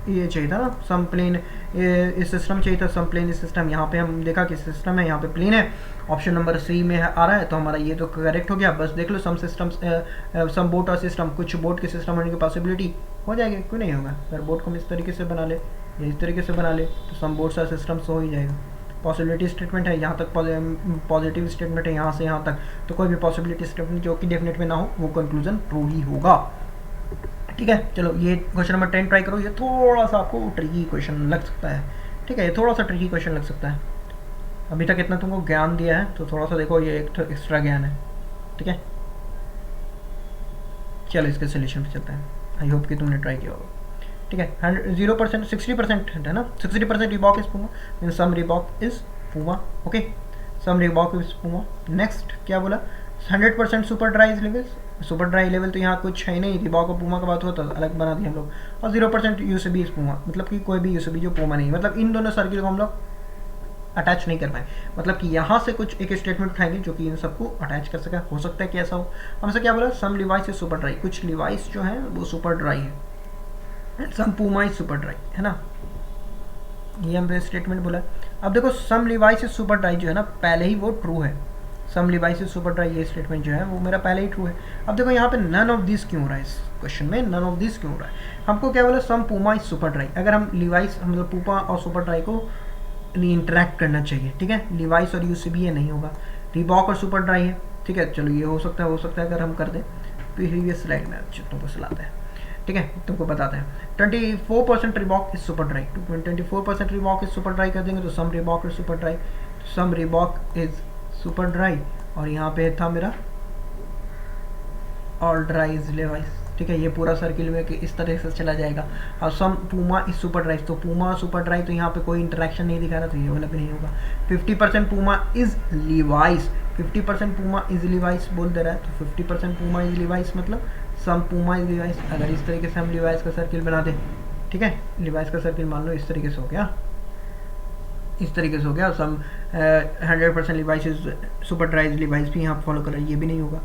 ये चाहिए था ना, सम प्लेन इस सिस्टम चाहिए था, सम प्लेन इस सिस्टम, यहाँ पे हम देखा कि सिस्टम है, यहाँ पे प्लेन है, ऑप्शन नंबर सी में आ रहा है, तो हमारा ये तो करेक्ट हो गया। बस देख लो सम सिस्टम्स, सम बोट और सिस्टम, कुछ बोट के सिस्टम होने की पॉसिबिलिटी हो जाएगी, क्यों नहीं होगा। अगर बोट को हम इस तरीके से बना ले या इस तरीके से बना ले तो सम बोट्स और सिस्टम्स हो ही जाएगा। पॉसिबिलिटी स्टेटमेंट है, यहाँ तक पॉजिटिव स्टेटमेंट है, यहाँ से यहाँ तक, तो कोई भी पॉसिबिलिटी स्टेटमेंट जो कि डेफिनेट में ना हो वो कंक्लूजन ट्रू ही होगा, ठीक है। चलो ये क्वेश्चन नंबर 10 ट्राई करो, ये थोड़ा सा आपको ट्रिकी क्वेश्चन लग सकता है, ठीक है, ये थोड़ा सा ट्रिकी क्वेश्चन लग सकता है। अभी तक इतना तुमको ज्ञान दिया है तो थोड़ा सा देखो ये एक एक्स्ट्रा ज्ञान है, ठीक है। चलो इसके सोल्यूशन पे चलते हैं, आई होप कि तुमने ट्राई किया होगा, ठीक है। 0% 60% है ना, 60% Reebok is Puma, mean some Reebok is Puma, okay, some Reebok is Puma. Next क्या बोला, 100% super dry level, super dry level तो यहाँ कुछ है ही नहीं, रिबॉक और पूमा का बात होता अलग बना दिया हम लोग, और 0% यूसीबी इज पूमा, मतलब कि कोई भी यूसीबी जो पूमा नहीं, मतलब इन दोनों सर्किल को हम लोग अटैच नहीं कर पाए, मतलब कि यहाँ से कुछ एक स्टेटमेंट उठाएंगे जो कि इन सबको अटैच कर सका, हो सकता है कि ऐसा हो। हमसे क्या बोला, some device is super dry, कुछ डिवाइस जो है वो सुपर ड्राई है, some Puma is super dry, है ना, ये हमने स्टेटमेंट बोला। अब देखो some device is super dry जो है ना पहले ही वो ट्रू है, some device is super dry ये स्टेटमेंट जो है वो मेरा पहले ही ट्रू है। अब देखो यहाँ पे नन ऑफ दिस क्यों हो रहा है, इस क्वेश्चन में नन ऑफ दिस क्यों हो रहा है, हमको क्या बोला, सम पूमा इज सुपर ड्राई, अगर हम डिवाइस मतलब पूमा और सुपर ड्राई को इंटरेक्ट करना चाहिए, ठीक है, डिवाइस और यूसीबी ये नहीं होगा, रिबॉक और सुपर ड्राई है, ठीक है, चलो ये हो सकता है अगर हम कर दें प्रीवियस स्लाइड में तुमको सुनाते हैं, ठीक है, तुमको बताते हैं। 24% Reebok is super dry, 24% Reebok is super dry कर देंगे तो some Reebok is super dry, some Reebok is super dry, और यहाँ पे था मेरा ऑल ड्राई इज डिवाइस, ठीक है, ये पूरा सर्किल में कि इस तरह से चला जाएगा। और सम पूमा इज सुपर ड्राइव, तो पूमा सुपर ड्राइव तो यहाँ पे कोई इंटरेक्शन नहीं दिखा रहा, तो ये वाला भी नहीं होगा। 50% Puma is Levi's, 50% Puma is Levi's बोल दे रहा है, तो 50% पूमा इज लिवाइस मतलब सम पूमा इज लिवाइस। अगर इस तरीके से हम लिवाइस का सर्किल बना दें, ठीक है, लिवाइस का सर्किल मान लो इस तरीके से हो गया, इस तरीके से हो गया, सम 100% Levi's is super drive Levi's भी यहाँ फॉलो कर रहा है, ये भी नहीं होगा।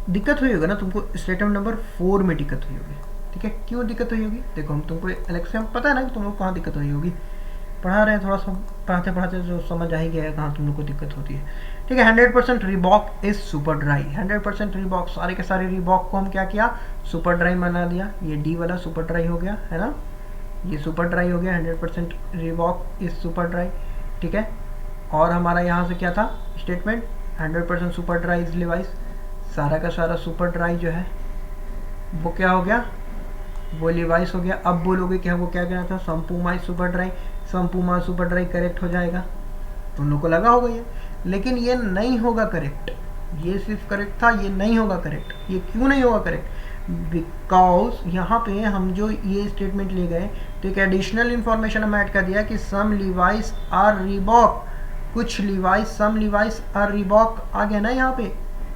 दिक्कत हुई होगा ना तुमको स्टेटमेंट नंबर 4 में दिक्कत हुई होगी, ठीक है, क्यों दिक्कत हुई होगी, देखो हम तुमको अलग से हम पता है ना कि तुम लोग कहाँ दिक्कत हुई होगी, पढ़ा रहे हैं थोड़ा सा, पढ़ाते पढ़ाते जो समझ आ ही गया है कहाँ तुम लोग को दिक्कत होती है, ठीक है। 100% Reebok is super dry, 100% Reebok, सारे के सारे रिबॉक को हम क्या किया, सुपर ड्राई बना दिया, ये डी वाला सुपर ड्राई हो गया, है ना, ये सुपर ड्राई हो गया, 100% रिबॉक इज सुपर ड्राई, ठीक है। और हमारा यहाँ से क्या था statement, 100% super dry is Levi's, सारा का सारा सुपर ड्राई जो है वो क्या हो गया, वो लिवाइस हो गया। अब बोलोगे कि हमको क्या कहना था, some Puma is super dry, some Puma super dry correct हो जाएगा, तुम लोग को लगा होगा ये, लेकिन ये नहीं होगा करेक्ट, ये सिर्फ करेक्ट था, ये नहीं होगा करेक्ट। ये क्यों नहीं होगा करेक्ट, बिकॉज यहाँ पे हम जो ये स्टेटमेंट ले गए तो एक एडिशनल इंफॉर्मेशन हम ऐड कर दिया कि सम लिवाइस आर रिबॉक, कुछ Levi's, some Levi's are Reebok आ गया ना यहाँ पे।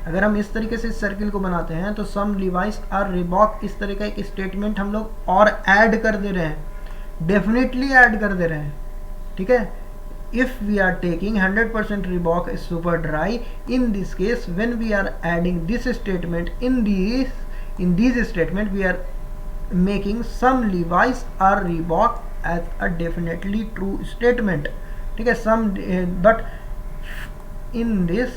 अगर हम इस तरीके से इस सर्किल को बनाते हैं तो सम लिवाइस आर रिबॉक, इस तरह का एक स्टेटमेंट हम लोग और ऐड कर दे रहे हैं, डेफिनेटली ऐड कर दे रहे हैं, ठीक है। If we are taking 100% Reebok is super dry, in this case when we are adding this statement in this statement we are making some Levi's or Reebok as a definitely true statement, ठीक है, some but in this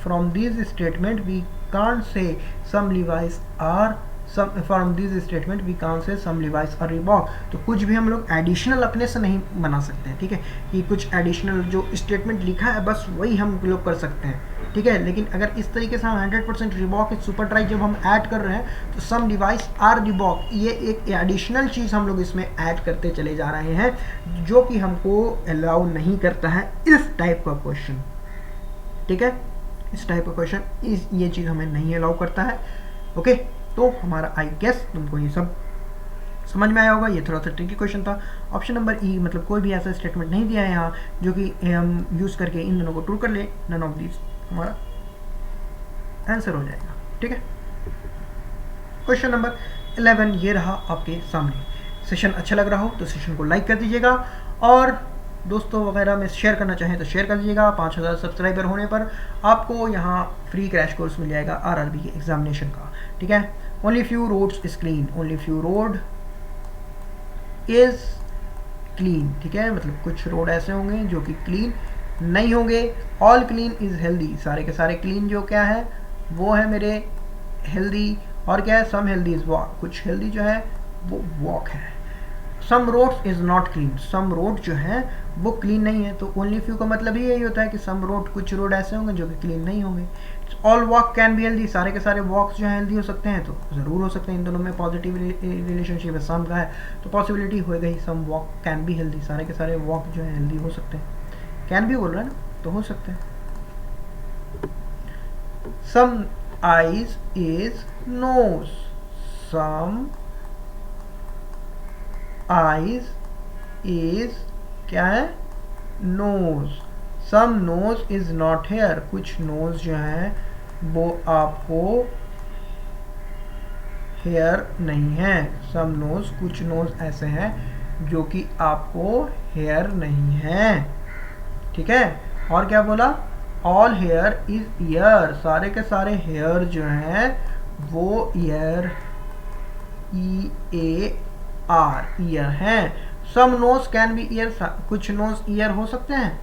from this statement we can't say some Levi's are from this statement we can't say some Levi's और Reebok. तो कुछ भी हम लोग additional अपने से नहीं बना सकते हैं, ठीक है, कि कुछ एडिशनल जो स्टेटमेंट लिखा है बस वही हम लोग कर सकते हैं, ठीक है। लेकिन अगर इस तरीके से हम 100% रीबॉक सुपर ट्राई जब हम ऐड कर रहे हैं तो सम डिवाइस आर रीबॉक, ये एक एडिशनल चीज़ हम लोग इसमें ऐड करते चले जा रहे हैं जो कि हमको अलाउ नहीं करता है इस टाइप का क्वेश्चन, ठीक है। इस टाइप का क्वेश्चन ये चीज़ हमें नहीं अलाउ करता है। ओके, तो हमारा आई गेस तुमको ये सब समझ में आया होगा। ये थोड़ा सा ट्रिकी क्वेश्चन था। ऑप्शन नंबर ई, मतलब कोई भी ऐसा स्टेटमेंट नहीं दिया है यहाँ जो कि हम यूज़ करके इन दोनों को ट्रू कर ले, नन ऑफ दीज हमारा आंसर हो जाएगा, ठीक है। क्वेश्चन नंबर 11 ये रहा आपके सामने। सेशन अच्छा लग रहा हो तो सेशन को लाइक कर दीजिएगा और दोस्तों वगैरह में शेयर करना चाहें तो शेयर कर दीजिएगा। 5000 सब्सक्राइबर होने पर आपको यहाँ फ्री क्रैश कोर्स मिल जाएगा आरआरबी के एग्जामिनेशन का, ठीक है। Only few roads is clean, only few road is clean, ठीक है, मतलब कुछ रोड ऐसे होंगे जो कि क्लीन नहीं होंगे। ऑल क्लीन इज हेल्दी, सारे के सारे क्लीन जो क्या है वो है मेरे हेल्दी। और क्या है, सम हेल्दी इज वॉक, कुछ हेल्दी जो है वो वॉक है। Some roads is not clean, some road जो है वो क्लीन नहीं है। तो ओनली फ्यू का मतलब ही यही होता है कि सम रोड, कुछ रोड ऐसे होंगे जो कि क्लीन नहीं होंगे। All walk can be healthy, सारे के सारे वॉक्स जो है हेल्दी हो सकते हैं, तो ज़रूर हो सकते हैं। इन दोनों में पॉजिटिव रिलेशनशिप है, सम का है तो पॉसिबिलिटी होएगा ही सम वॉक कैन बी हेल्दी, सारे के सारे वॉक जो है हेल्दी हो सकते हैं। कैन भी बोल रहा है ना, तो हो सकते हैं। Some eyes is nose, some eyes is क्या है, nose. Some nose is not hair, कुछ नोज जो है वो आपको हेयर नहीं है। सम नोज, कुछ नोज ऐसे हैं जो कि आपको हेयर नहीं है, ठीक है। और क्या बोला, ऑल हेयर इज ईयर, सारे के सारे हेयर जो हैं वो year, E A R, year हैं। सम नोज कैन बी ईयर, कुछ नोज ईयर हो सकते हैं,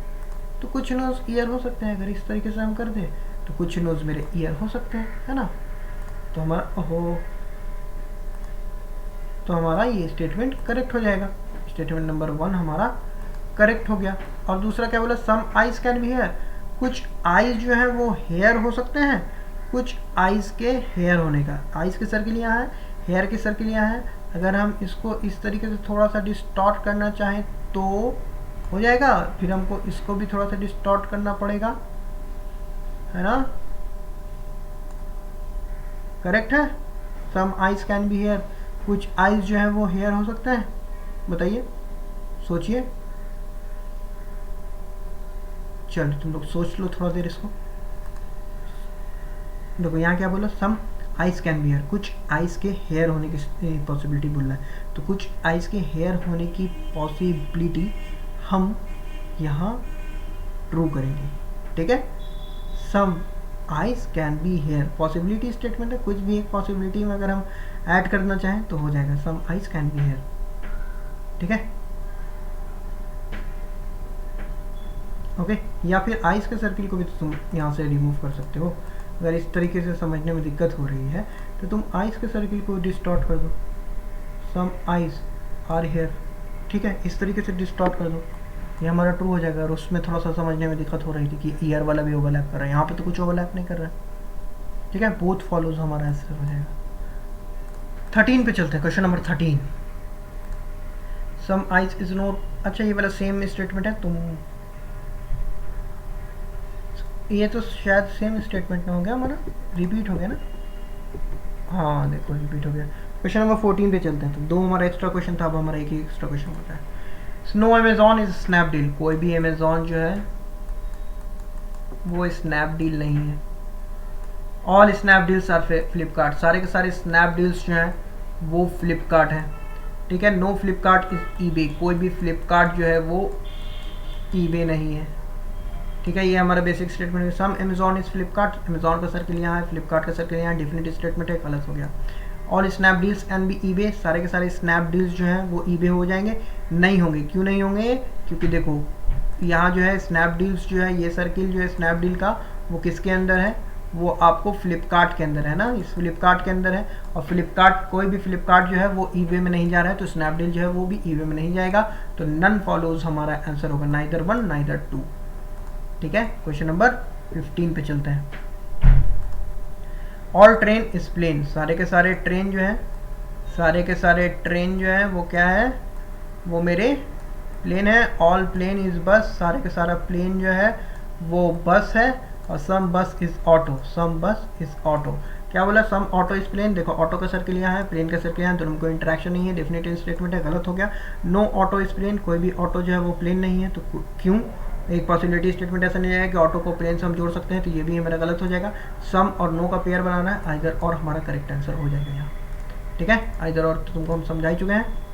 तो कुछ नोज ईयर हो सकते हैं। अगर इस तरीके से हम कर दें तो कुछ नोज मेरे ईयर हो सकते हैं, है ना। तो हमारा तो हमारा ये स्टेटमेंट करेक्ट हो जाएगा। स्टेटमेंट नंबर 1 हमारा करेक्ट हो गया। और दूसरा क्या बोला, सम आइज कैन बी हेयर, कुछ आइज जो है वो हेयर हो सकते हैं। कुछ आइज के हेयर होने का, आइज के सर्किल यहाँ है, हेयर के सर्किल यहाँ है। अगर हम इसको इस तरीके से थोड़ा सा डिस्टॉर्ट करना चाहें तो हो जाएगा, फिर हमको इसको भी थोड़ा सा डिस्टॉर्ट करना पड़ेगा, है ना। करेक्ट है, some eyes can be hair, कुछ आइज जो है वो हेयर हो सकते हैं। बताइए, सोचिए, चलो तुम लोग सोच लो थोड़ा देर इसको। देखो यहाँ क्या बोला, सम आइज कैन बी हेयर, कुछ आइज के हेयर होने की पॉसिबिलिटी बोल रहा है। तो कुछ आइज के हेयर होने की पॉसिबिलिटी हम यहाँ ट्रू करेंगे, ठीक है। Some eyes can be hair, possibility statement है, कुछ भी एक पॉसिबिलिटी में अगर हम ऐड करना चाहें तो हो जाएगा सम आइज कैन बी हेयर, ठीक है। ओके, या फिर आइज के सर्किल को भी तुम यहाँ से रिमूव कर सकते हो। अगर इस तरीके से समझने में दिक्कत हो रही है तो तुम आइज के सर्किल को डिस्टॉर्ट कर दो, सम आइज आर हेयर, ठीक है, इस तरीके से डिस्टॉर्ट कर दो, ये हमारा ट्रू हो जाएगा। और उसमें थोड़ा सा समझने में दिक्कत हो रही थी कि ईयर वाला भी ओवरलैप कर रहा है, यहाँ पे तो कुछ ओवरलैप नहीं कर रहा है, ठीक है। बोथ फॉलोज हमारा आंसर हो जाएगा। 13 पे चलते हैं, question number 13। Some eyes is note, अच्छा ये वाला सेम स्टेटमेंट है, तुम ये तो शायद सेम स्टेटमेंट में हो गया हमारा, रिपीट हो गया ना। हाँ देखो रिपीट हो गया। क्वेश्चन नंबर 14 पे चलते हैं। तो 2 हमारा एक्स्ट्रा क्वेश्चन था, अब हमारा एक ही एक्स्ट्रा क्वेश्चन होता है। नो अमेजॉन इज स्नैपडील, कोई भी अमेजॉन जो है वो स्नैपडील नहीं है। ऑल स्नैपडील्स आर फ्लिपकार्ट, सारे के सारे स्नैपडील्स जो हैं वो फ्लिपकार्ट है, ठीक है। नो फ्लिपकार्ट इज ईबे, कोई भी फ्लिपकार्ट जो है वो ईबे नहीं है, ठीक है। ये हमारा बेसिक स्टेटमेंट है। सम अमेजॉन इज फ्लिपकार्ट, अमेजॉन का सर्किल यहाँ है, फ्लिपकार्ट का सर्किल यहाँ, डिफिनेट स्टेटमेंट है, गलत हो गया। ऑल स्नैपडील्स एंड बी ईबे, सारे के सारे स्नैपडील्स जो हैं वो ईबे हो जाएंगे, नहीं होंगे। क्यों नहीं होंगे, क्योंकि देखो यहाँ जो है स्नैपडील्स जो है, ये सर्किल जो है स्नैपडील का वो किसके अंदर है, वो आपको फ्लिपकार्ट के अंदर है ना, इस फ्लिपकार्ट के अंदर है। और फ्लिपकार्ट, कोई भी फ्लिपकार्ट जो है वो ईबे में नहीं जा रहा है, तो स्नैपडील जो है वो भी ईबे में नहीं जाएगा। तो नन फॉलोज हमारा आंसर होगा, नाइदर 1 नाइदर 2। ठीक है, क्वेश्चन नंबर 15 पे चलते हैं। ऑल ट्रेन इज प्लेन, सारे के सारे ट्रेन जो है, सारे के सारे ट्रेन जो है वो क्या है, वो मेरे प्लेन है। ऑल प्लेन इज बस, सारे के सारा प्लेन जो है वो बस है। और सम बस इज ऑटो, सम बस इज ऑटो। क्या बोला, सम ऑटो इज प्लेन। देखो ऑटो का सर्किल यहाँ है, प्लेन का सर्किल यहाँ, दोनों में कोई इंटरेक्शन नहीं है, डेफिनेटिव स्टेटमेंट है, गलत हो गया। नो ऑटो इज प्लेन, कोई भी ऑटो जो है वो प्लेन नहीं है, तो क्यों, एक पॉसिबिलिटी स्टेटमेंट ऐसा नहीं है कि ऑटो को प्लेन से हम जोड़ सकते हैं, तो ये भी हमारा गलत हो जाएगा। सम और नो का पेयर बनाना है, आइदर और हमारा करेक्ट आंसर हो जाएगा यहाँ। ठीक है, आइदर और तो तुमको हम समझा ही चुके हैं।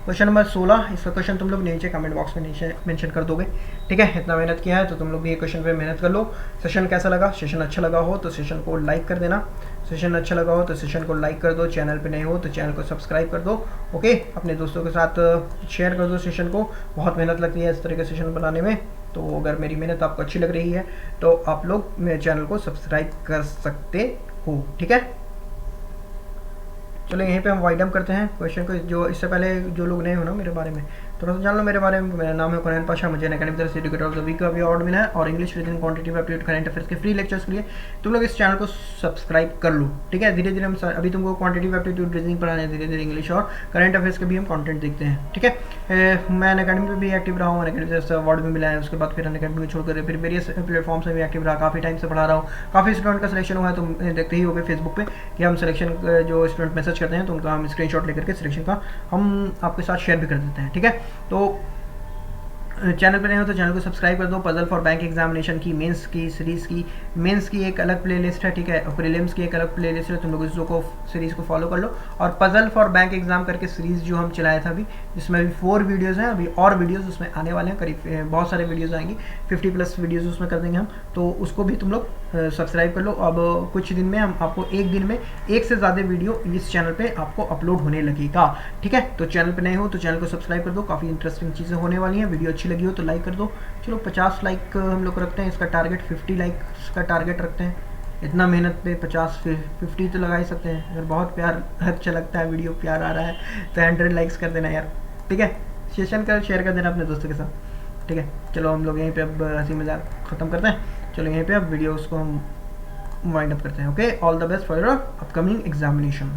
क्वेश्चन नंबर 16, इसका क्वेश्चन तुम लोग नीचे कमेंट बॉक्स में नीचे मेंशन कर दोगे। ठीक है, इतना मेहनत किया है तो तुम लोग भी ये क्वेश्चन पे मेहनत कर लो। सेशन कैसा लगा, सेशन अच्छा लगा हो तो सेशन को लाइक कर देना, सेशन अच्छा लगा हो तो सेशन को लाइक कर दो, चैनल पे नए हो तो चैनल को सब्सक्राइब कर दो। ओके, अपने दोस्तों के साथ शेयर कर दो सेशन को, बहुत मेहनत लगती है इस तरह के सेशन बनाने में। तो अगर मेरी मेहनत आपको अच्छी लग रही है तो आप लोग मेरे चैनल को सब्सक्राइब कर सकते हो। ठीक है, चलो यहीं पे हम वाइड अप करते हैं क्वेश्चन को। जो इससे पहले जो लोग नए हो ना मेरे बारे में, थोड़ा सा जान लो मेरे बारे में। मेरा नाम है कुरैन पाशा, मुझे अकेडमी तरफ से एजुकेटर ऑफ द वीक का भी अवार्ड मिला है, और English reasoning quantitative aptitude current affairs के फ्री लेक्चर्स के लिए तुम लोग इस चैनल को सब्सक्राइब कर लो। ठीक है, धीरे धीरे हम अभी तुमको क्वांटिटेटिव एप्टीट्यूड रीजनिंग पढ़ा रहे हैं, धीरे धीरे इंग्लिश और करंट अफेयर्स के भी हम कंटेंट देखते हैं। ठीक है, मैं अकेडमी में भी एक्टिव रहा हूँ, अकेडमी तरफ से अवार्ड भी मिला है, उसके बाद फिर अकेडमी में छोड़कर फिर वेरियस प्लेटफॉर्म से भी एक्टिव रहा, काफ़ी टाइम से पढ़ा रहा हूँ, काफ़ी स्टूडेंट का सिलेक्शन हुआ है। तुम देखते ही होगे फेसबुक पे कि हम सिलेक्शन जो स्टूडेंट मैसेज करते हैं तो उनका हम स्क्रीनशॉट लेकर के सिलेक्शन का हम आपके साथ शेयर भी कर देते हैं। ठीक है, तो चैनल पर नहीं हो तो चैनल को सब्सक्राइब कर दो। पजल फॉर बैंक एग्जामिनेशन की, मेंस की सीरीज़ की, मेंस की एक अलग प्लेलिस्ट है, ठीक है, और प्रीलिम्स की एक अलग प्लेलिस्ट है, तुम लोग इसको सीरीज़ को फॉलो कर लो। और पजल फॉर बैंक एग्जाम करके सीरीज़ जो हम चलाया था अभी, जिसमें अभी 4 वीडियोज़ हैं, अभी और वीडियोज़ उसमें आने वाले हैं, करीब बहुत सारे वीडियोज़ आएंगी, 50+ वीडियोज़ उसमें कर देंगे हम, तो उसको भी तुम लोग सब्सक्राइब कर लो। अब कुछ दिन में हम आपको एक दिन में 1 से ज़्यादा वीडियो इस चैनल पे आपको अपलोड होने लगेगा। ठीक है, तो चैनल पे नए हो तो चैनल को सब्सक्राइब कर दो, काफ़ी इंटरेस्टिंग चीज़ें होने वाली हैं। वीडियो अच्छी लगी हो तो लाइक कर दो। चलो 50 लाइक हम लोग रखते हैं, इसका टारगेट 50 लाइक्स का टारगेट रखते हैं। इतना मेहनत पे 50 तो लगा ही सकते हैं। अगर बहुत प्यार अच्छा लगता है, वीडियो प्यार आ रहा है तो 100 लाइक्स कर देना यार। ठीक है, सेशन कर शेयर कर देना अपने दोस्तों के साथ। ठीक है, चलो हम लोग यहीं पे अब हंसी मजाक ख़त्म करते हैं। चलो यहीं पे अब वीडियो उसको हम वाइंड अप करते हैं। Okay, all the best for your upcoming examination.